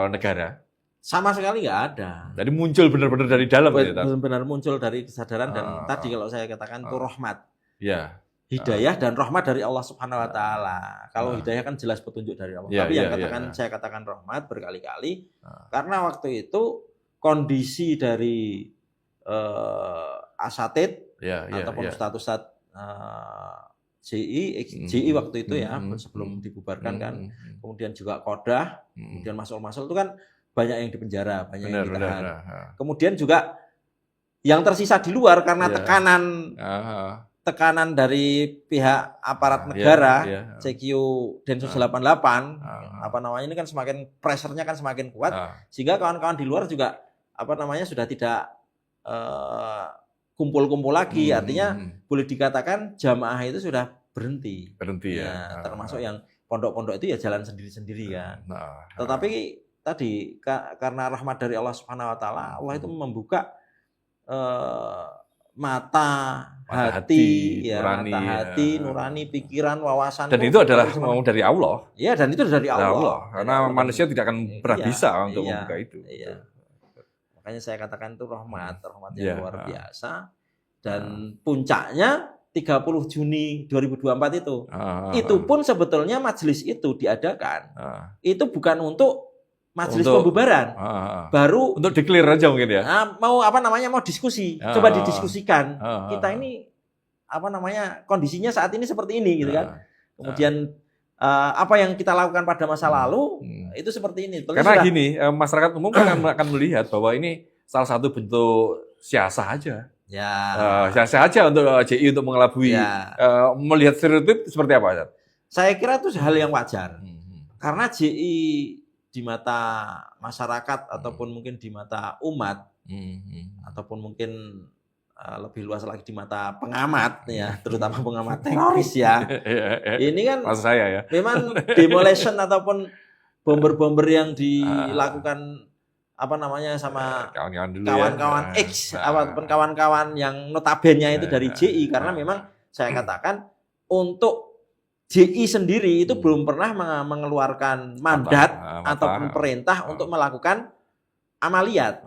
S2: negara?
S1: Sama sekali nggak ada.
S2: Jadi muncul benar-benar dari dalam.
S1: Benar-benar muncul dari kesadaran dan tadi kalau saya katakan itu rahmat. Hidayah dan rahmat dari Allah Subhanahu wa taala. Kalau hidayah kan jelas petunjuk dari Allah. Tapi yang saya katakan rahmat berkali-kali karena waktu itu kondisi dari asatid ataupun status JI waktu itu ya sebelum dibubarkan kan. Kemudian juga Kodah, kemudian Mas'ul itu kan banyak yang dipenjara, banyak yang ditahan. Kemudian juga yang tersisa di luar karena tekanan tekanan dari pihak aparat negara, CQ Densus 88, apa namanya ini kan semakin pressure-nya kan semakin kuat, sehingga kawan-kawan di luar juga apa namanya sudah tidak kumpul-kumpul lagi. Artinya boleh dikatakan jamaah itu sudah berhenti. Ya. Termasuk yang pondok-pondok itu ya jalan sendiri-sendiri kan. Tetapi tadi karena rahmat dari Allah Subhanahu Wa Taala, Allah itu membuka mata hati,
S2: nurani,
S1: mata hati, nurani, pikiran, wawasan.
S2: Dan itu adalah mau dari Allah.
S1: Iya, dan itu dari Allah.
S2: Karena manusia tidak akan pernah bisa untuk membuka itu.
S1: Iya. Makanya saya katakan itu rahmat yang luar biasa. Dan puncaknya 30 Juni 2024 itu. Itu pun sebetulnya majelis itu diadakan. Itu bukan untuk majelis pembubaran, baru
S2: untuk declare aja mungkin ya.
S1: Mau apa namanya mau diskusi, coba didiskusikan. Kita ini apa namanya kondisinya saat ini seperti ini gitu kan. Kemudian apa yang kita lakukan pada masa lalu itu seperti ini.
S2: Karena gini, masyarakat umum kan akan melihat bahwa ini salah satu bentuk siasah aja. Siasah aja untuk JI untuk mengelabui. Melihat stereotip seperti apa?
S1: Saya kira itu hal yang wajar. Karena JI di mata masyarakat ataupun mungkin di mata umat ataupun mungkin lebih luas lagi di mata pengamat ya, terutama pengamat teroris ya. Ini kan
S2: saya ya.
S1: Memang demolition ataupun bomber-bomber yang dilakukan apa namanya sama kawan-kawan X ataupun kawan-kawan yang notabene itu dari JI, karena memang saya katakan untuk JI sendiri itu belum pernah mengeluarkan mandat ataupun perintah untuk melakukan amaliyat.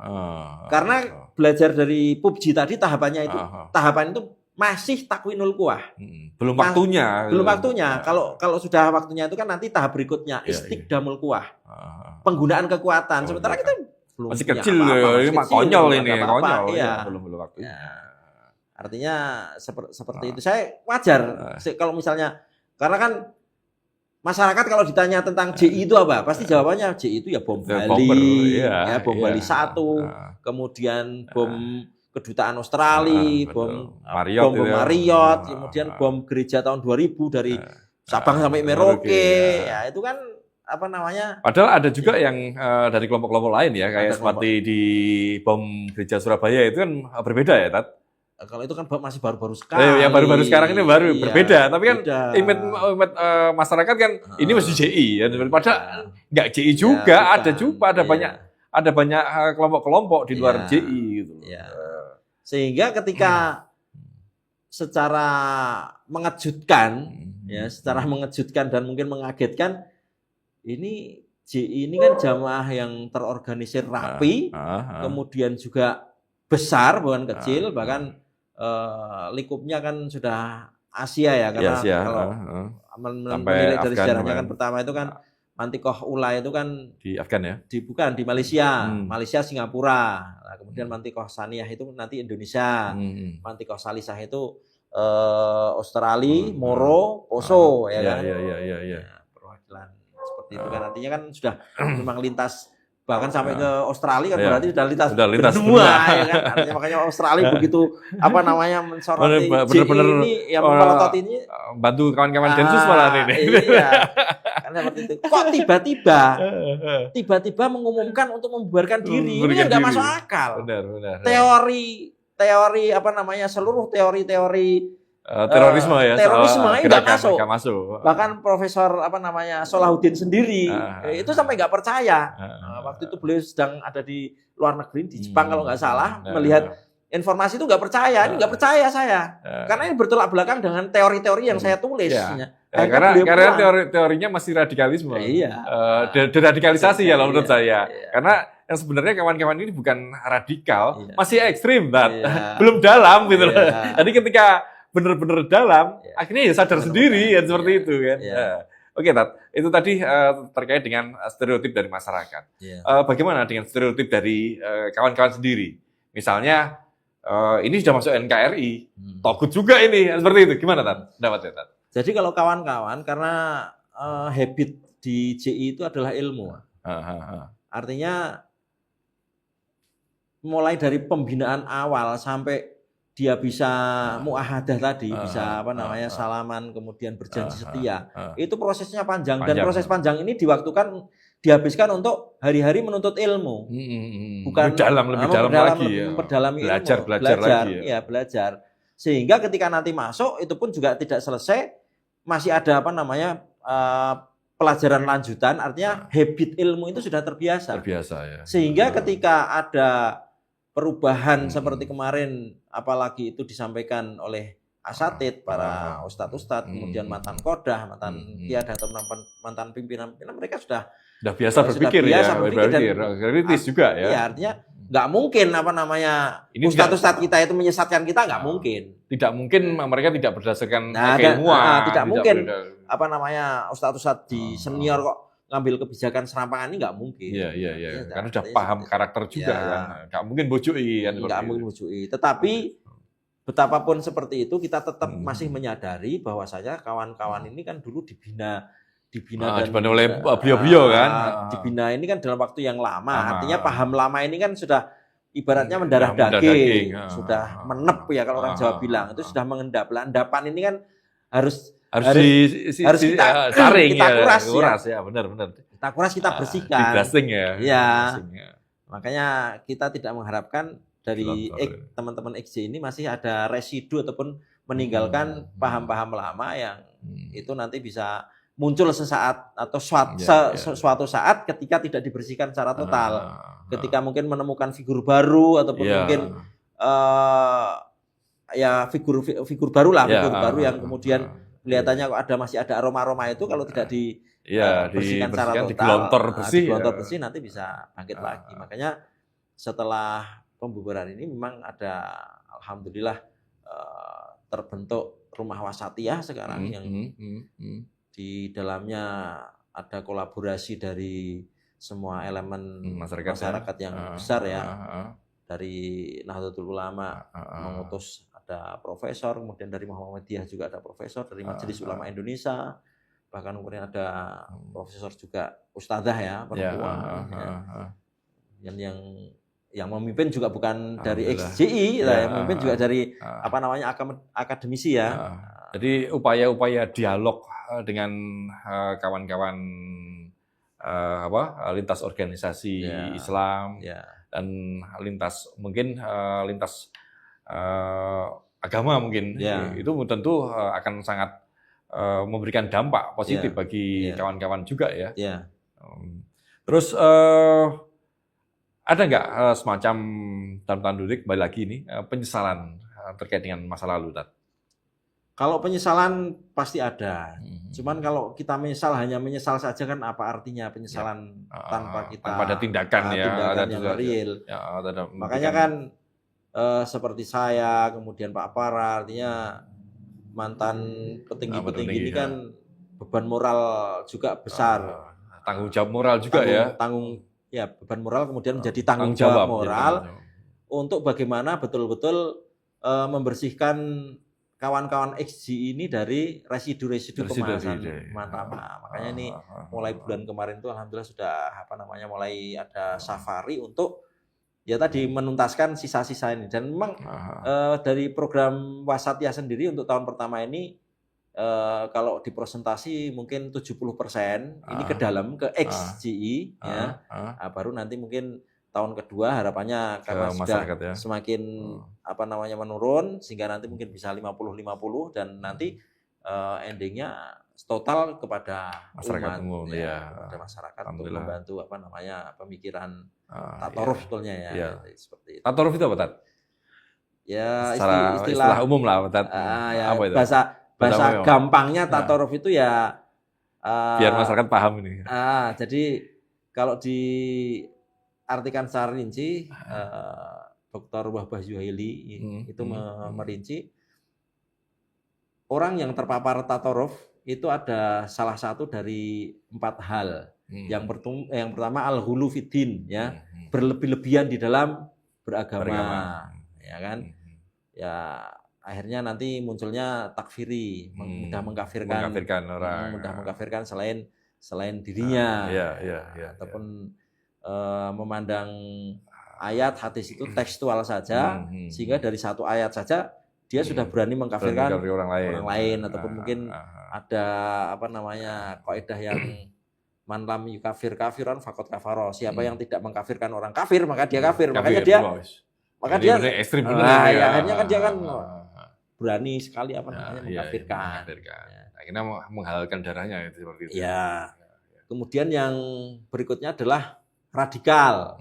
S1: Karena belajar dari PUBG tadi tahapan itu masih takwinul quwah.
S2: Belum waktunya.
S1: Belum waktunya. Kalau sudah waktunya itu kan nanti tahap berikutnya istikdamul quwah. Penggunaan kekuatan. Sementara kita belum
S2: masih kecil ini mah konyol ini, konyol. Belum waktunya.
S1: Artinya seperti itu. Saya wajar kalau misalnya, karena kan masyarakat kalau ditanya tentang JI itu apa, pasti jawabannya JI itu ya bom Bali, bom Bali 1, kemudian bom kedutaan Australia, bom Marriott, kemudian bom gereja tahun 2000 dari Sabang sampai Merauke, ya itu kan apa namanya?
S2: Padahal ada juga yang dari kelompok-kelompok lain ya, kayak seperti di bom gereja Surabaya itu kan berbeda ya, Tat?
S1: Kalau itu kan masih baru-baru sekali.
S2: Yang baru-baru sekarang ini baru berbeda. Tapi kan image masyarakat kan ini masih JI. Ya. Padahal nggak JI juga, ada banyak kelompok-kelompok di luar JI. Gitu.
S1: Sehingga ketika secara mengejutkan, secara mengejutkan dan mungkin mengagetkan, ini JI ini kan jamaah yang terorganisir rapi, kemudian juga besar bukan kecil, bahkan lingkupnya kan sudah Asia ya, karena kalau melihat dari sejarahnya kan pertama itu kan Mantikoh Ula itu kan
S2: di Afgan ya?
S1: Bukan di Malaysia, Malaysia Singapura. Nah, kemudian Mantikoh Saniyah itu nanti Indonesia, Mantikoh Salisah itu Australia, Moro, Poso ya kan? Perwakilan seperti itu kan, artinya kan sudah memang lintas. Bahkan sampai ke Australia kan berarti sudah lintas semua ya kan. Artinya makanya Australia begitu apa namanya mensoroti ini yang memelotot ini
S2: bantu kawan-kawan Densus malah ini.
S1: Iya. Kan seperti itu. Kok tiba-tiba mengumumkan untuk membubarkan diri. Ini enggak masuk akal.
S2: Benar.
S1: Teori apa namanya seluruh teori-teori
S2: terorisme
S1: ini nggak masuk. Bahkan Profesor apa namanya Solahuddin sendiri itu sampai nggak percaya. Waktu itu beliau sedang ada di luar negeri di Jepang kalau nggak salah, melihat informasi itu nggak percaya. Ini nggak percaya saya, karena ini bertolak belakang dengan teori-teori yang saya tulis.
S2: Karena teorinya masih radikalisme, deradikalisasi ya menurut saya. Karena yang sebenarnya kawan-kawan ini bukan radikal, masih ekstrim, belum dalam gitu loh. Jadi ketika benar-benar dalam, akhirnya ya sadar sendiri ya seperti itu kan. Oke, Tat, itu tadi terkait dengan stereotip dari masyarakat. Bagaimana dengan stereotip dari kawan-kawan sendiri? Misalnya ini sudah masuk NKRI, togut juga ini, seperti itu. Gimana, Tat? Dapatnya, Tat?
S1: Jadi kalau kawan-kawan, karena habit di JI itu adalah ilmu. Artinya mulai dari pembinaan awal sampai dia bisa muahadah tadi, bisa apa namanya salaman, kemudian berjanji setia, itu prosesnya panjang. Dan proses panjang ini dihabiskan untuk hari-hari menuntut ilmu, bukan
S2: lebih dalam lagi ya.
S1: Memperdalami
S2: belajar
S1: ilmu,
S2: lagi ya.
S1: Belajar. Sehingga ketika nanti masuk itu pun juga tidak selesai, masih ada apa namanya pelajaran lanjutan, artinya habit ilmu itu sudah terbiasa ya. Sehingga ketika ada perubahan seperti kemarin, apalagi itu disampaikan oleh asatid, para ustadz-ustadz, kemudian mantan kodah, mantan kiadah atau mantan pimpinan, mereka sudah
S2: biasa berpikir dan kritis juga ya.
S1: Iya, artinya nggak mungkin apa namanya ustadz-ustadz kita itu menyesatkan kita, nggak mungkin.
S2: Tidak mungkin mereka tidak berdasarkan keilmuan.
S1: Tidak mungkin apa namanya ustadz-ustadz di senior kok ngambil kebijakan serampangan ini nggak mungkin.
S2: Iya. Karena sudah paham karakter juga kan. Nggak mungkin bujui kan.
S1: Nggak mungkin bujui. Tetapi betapapun seperti itu, kita tetap masih menyadari bahwasanya kawan-kawan ini kan dulu dibina
S2: oleh beliau-beliau kan.
S1: Dibina ini kan dalam waktu yang lama. Artinya paham lama ini kan sudah ibaratnya mendarah daging. Sudah menep ya kalau orang Jawa bilang. Itu sudah mengendap. Endapan ini kan harus kita
S2: saring,
S1: kita kuras
S2: ya. Benar.
S1: Kita kuras, kita bersihkan.
S2: Diblasting ya.
S1: Iya. Makanya kita tidak mengharapkan dari teman-teman XJ ini masih ada residu ataupun meninggalkan paham-paham lama yang itu nanti bisa muncul sesaat atau suatu saat ketika tidak dibersihkan secara total. Ketika mungkin menemukan figur baru ataupun mungkin figur baru yang kemudian kelihatannya kok masih ada aroma-aroma itu, kalau tidak dibersihkan secara total, digelontor bersih nanti bisa bangkit lagi. Makanya setelah pembubaran ini memang ada, alhamdulillah, terbentuk rumah wasatiyah sekarang yang di dalamnya ada kolaborasi dari semua elemen masyarakat yang besar ya. Dari Nahdlatul Ulama mengutus ada profesor, kemudian dari Muhammadiyah juga ada profesor, dari Majelis Ulama Indonesia, bahkan kemudian ada profesor juga ustadzah ya, perempuan. Dan yang memimpin juga bukan dari XJI, yang memimpin juga dari apa namanya akademisi ya.
S2: Jadi upaya-upaya dialog dengan kawan-kawan lintas organisasi Islam dan lintas agama mungkin itu tentu akan sangat memberikan dampak positif bagi kawan-kawan juga ya. Terus ada nggak semacam dalam tanda kutip kembali lagi ini penyesalan terkait dengan masa lalu, Tat?
S1: Kalau penyesalan pasti ada. Cuman kalau kita hanya menyesal saja kan apa artinya penyesalan tanpa ada
S2: tindakan
S1: yang real. Makanya kan seperti saya, kemudian Pak Para, artinya mantan petinggi-petinggi ini kan beban moral juga besar.
S2: Tanggung jawab moral juga
S1: beban moral kemudian menjadi tanggung jawab moral untuk bagaimana betul-betul membersihkan kawan-kawan XJ ini dari residu-residu kemasan mantap. Makanya ini mulai bulan kemarin itu alhamdulillah sudah mulai ada safari untuk tadi menuntaskan sisa-sisa ini. Dan memang dari program Wasatiyah sendiri untuk tahun pertama ini kalau dipresentasi mungkin 70% ini ke dalam ke XJI baru nanti mungkin tahun kedua harapannya karena sudah semakin menurun sehingga nanti mungkin bisa 50-50 dan nanti endingnya total kepada
S2: masyarakat umum
S1: kepada masyarakat untuk membantu pemikiran tatoruf sebetulnya seperti itu.
S2: Tatoruf itu apa, Tat?
S1: Ya
S2: istilah umum lah, Tat.
S1: Apa itu? Bahasa gampangnya tatoruf itu
S2: biar masyarakat paham ini.
S1: Jadi kalau diartikan secara rinci, Dr. Wahbah Zuhaili itu merinci orang yang terpapar tatoruf itu ada salah satu dari 4 hal. Yang pertama al-ghulu fiddin, berlebih-lebihan di dalam beragama. Ya kan? Akhirnya nanti munculnya takfiri, mudah mengkafirkan orang, mudah mengkafirkan selain dirinya, ataupun memandang ayat hadis itu tekstual saja, sehingga dari satu ayat saja dia sudah berani mengkafirkan orang lain ataupun mungkin ada kaidah yang man lam yukafir kafiran faqad kafara. Siapa yang tidak mengkafirkan orang kafir maka dia kafir. Makanya dia
S2: ekstrim
S1: akhirnya kan dia kan berani sekali mengkafirkan.
S2: Akhirnya menghalalkan darahnya itu seperti itu.
S1: Ya. Kemudian yang berikutnya adalah radikal.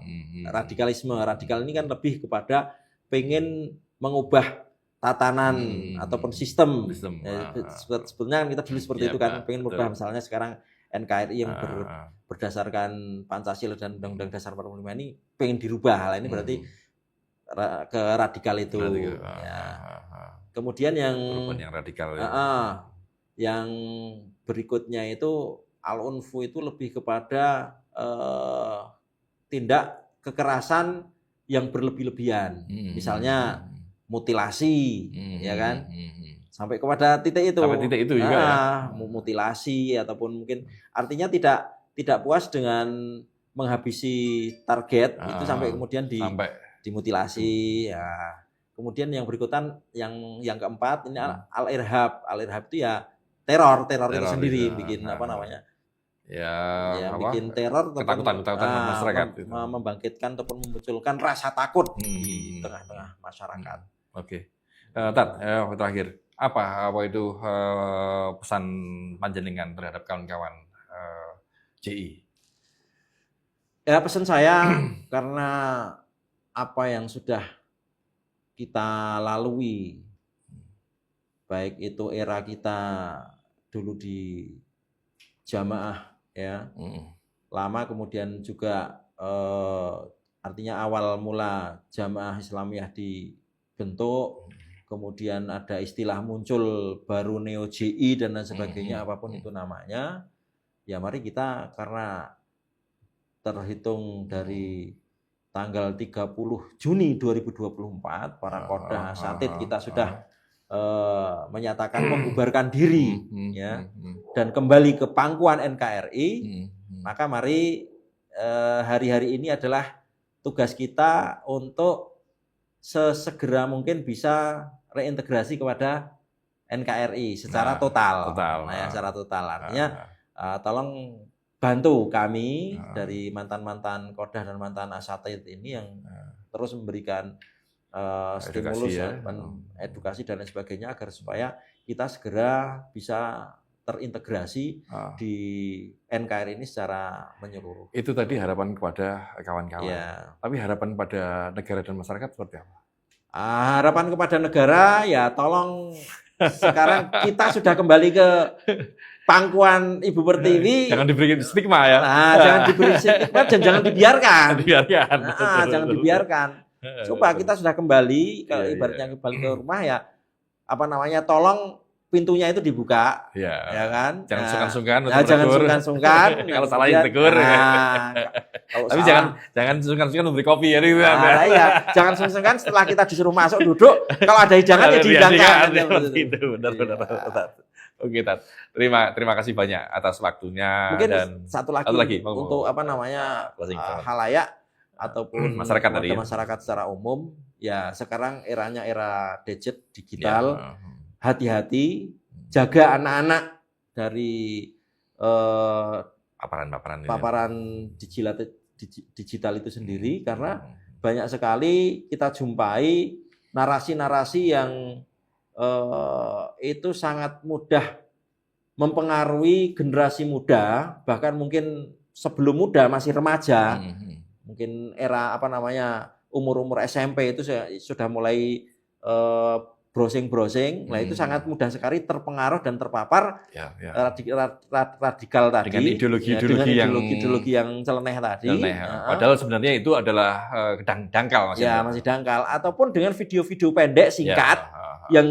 S1: Radikalisme. Radikal ini kan lebih kepada pengen mengubah tatanan ataupun sistem. Sebetulnya kita dulu seperti itu kan, pengen mengubah misalnya sekarang NKRI yang berdasarkan Pancasila dan Undang-Undang Dasar 45 ini pengen dirubah. Hal ini berarti ke radikal itu. Kemudian yang
S2: radikal
S1: yang berikutnya itu al-unfu itu lebih kepada tindak kekerasan yang berlebih-lebihan. Misalnya mutilasi, ya kan? Sampai kepada titik itu.
S2: Sampai titik itu juga ya.
S1: Mutilasi ataupun mungkin artinya tidak puas dengan menghabisi target itu sampai kemudian dimutilasi ya. Kemudian yang berikutan yang keempat ini al-irhab. Al-irhab itu ya teror itu sendiri bikin bikin teror
S2: ketakutan masyarakat
S1: itu. Membangkitkan ataupun memunculkan rasa takut di tengah-tengah masyarakat.
S2: Oke. Tat, terakhir apa itu pesan panjenengan terhadap kawan-kawan JI?
S1: Ya pesan saya karena apa yang sudah kita lalui, baik itu era kita dulu di jamaah ya, lama kemudian juga artinya awal mula jamaah Islamiyah dibentuk, kemudian ada istilah muncul baru Neo JI dan lain sebagainya, apapun itu namanya, ya mari kita karena terhitung dari tanggal 30 Juni 2024 para Qodha Asatidz kita sudah menyatakan membubarkan diri ya dan kembali ke pangkuan NKRI, maka mari hari-hari ini adalah tugas kita untuk sesegera mungkin bisa reintegrasi kepada NKRI secara total. Secara total. Artinya tolong bantu kami dari mantan-mantan Qodha dan mantan Asatidz ini yang terus memberikan stimulus, edukasi dan lain sebagainya agar supaya kita segera bisa terintegrasi di NKRI ini secara menyeluruh.
S2: Itu tadi harapan kepada kawan-kawan.
S1: Ya.
S2: Tapi harapan pada negara dan masyarakat seperti apa?
S1: Harapan kepada negara ya tolong sekarang kita sudah kembali ke pangkuan Ibu Pertiwi.
S2: Jangan diberi stigma ya.
S1: Jangan diberi stigma dan jangan dibiarkan. Jangan dibiarkan. Coba kita sudah kembali ibaratnya kembali ke rumah ya. Tolong pintunya itu dibuka, ya kan?
S2: Jangan sungkan-sungkan untuk
S1: jangan sungkan-sungkan.
S2: Kalau salah yang tegur. Tapi jangan sungkan-sungkan memberi kopi ya.
S1: Jangan sungkan setelah kita disuruh masuk duduk. Kalau ada hidangan ya dihidangkan.
S2: Itu benar. Oke, Tat. Terima kasih banyak atas waktunya.
S1: Mungkin
S2: dan
S1: satu lagi untuk halayak ataupun masyarakat secara umum. Ya sekarang eranya era gadget digital. Hati-hati, jaga anak-anak dari paparan digital itu sendiri karena banyak sekali kita jumpai narasi-narasi yang itu sangat mudah mempengaruhi generasi muda, bahkan mungkin sebelum muda masih remaja, mungkin era umur-umur SMP itu sudah mulai browsing, nah itu sangat mudah sekali terpengaruh dan terpapar radikal tadi
S2: dengan ideologi
S1: yang celeneh tadi.
S2: Padahal sebenarnya itu adalah dangkal
S1: masih dangkal, ataupun dengan video-video pendek singkat yang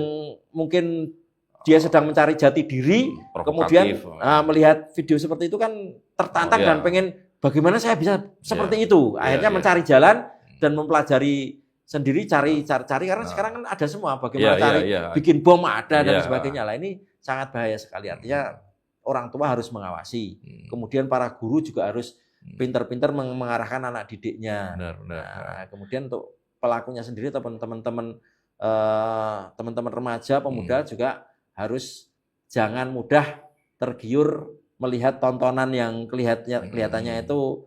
S1: mungkin dia sedang mencari jati diri, kemudian melihat video seperti itu kan tertantang dan pengen bagaimana saya bisa seperti itu, akhirnya mencari jalan dan mempelajari sendiri, cari karena sekarang kan ada semua bagaimana bikin bom ada dan sebagainya. Lah ini sangat bahaya sekali, artinya orang tua harus mengawasi, kemudian para guru juga harus pinter-pinter mengarahkan anak didiknya.
S2: Benar.
S1: Nah, kemudian untuk pelakunya sendiri atau teman-teman remaja, pemuda juga harus jangan mudah tergiur melihat tontonan yang kelihatannya itu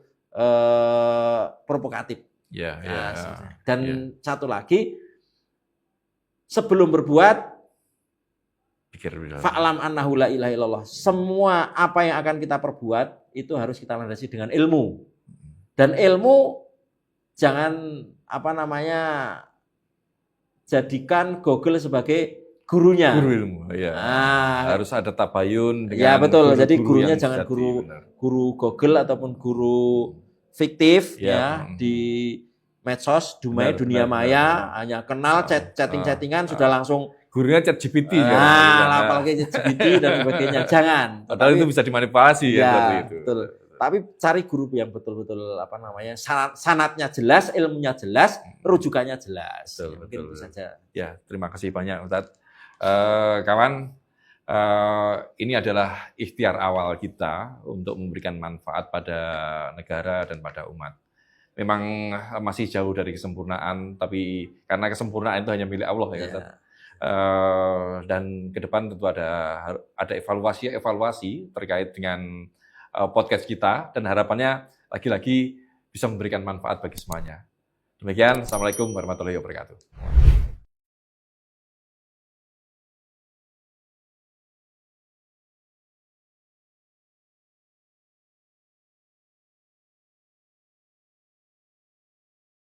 S1: provokatif. Dan satu lagi, sebelum berbuat, fa'lam annahu la ilaha illallah. Semua apa yang akan kita perbuat itu harus kita landasi dengan ilmu. Dan ilmu jangan jadikan Google sebagai gurunya.
S2: Guru ilmu, ya. Harus ada tabayun dengan
S1: ya betul.
S2: Guru-guru
S1: jadi gurunya
S2: yang
S1: jangan
S2: sejati,
S1: guru Google ataupun guru fiktif di medsos, dunia maya, hanya kenal chatting-chattingan sudah langsung
S2: gurunya ChatGPT
S1: apalagi ChatGPT dan sebagainya. Jangan.
S2: Padahal itu bisa dimanipulasi
S1: ya itu. Betul. Tapi cari guru yang betul-betul sanatnya jelas, ilmunya jelas, rujukannya jelas.
S2: Betul.
S1: Itu saja.
S2: Ya, terima kasih banyak Ustadz. Kawan, ini adalah ikhtiar awal kita untuk memberikan manfaat pada negara dan pada umat. Memang masih jauh dari kesempurnaan, tapi karena kesempurnaan itu hanya milik Allah ya Ustadz. Dan ke depan tentu ada evaluasi terkait dengan podcast kita, dan harapannya lagi-lagi bisa memberikan manfaat bagi semuanya. Demikian, Assalamualaikum warahmatullahi wabarakatuh.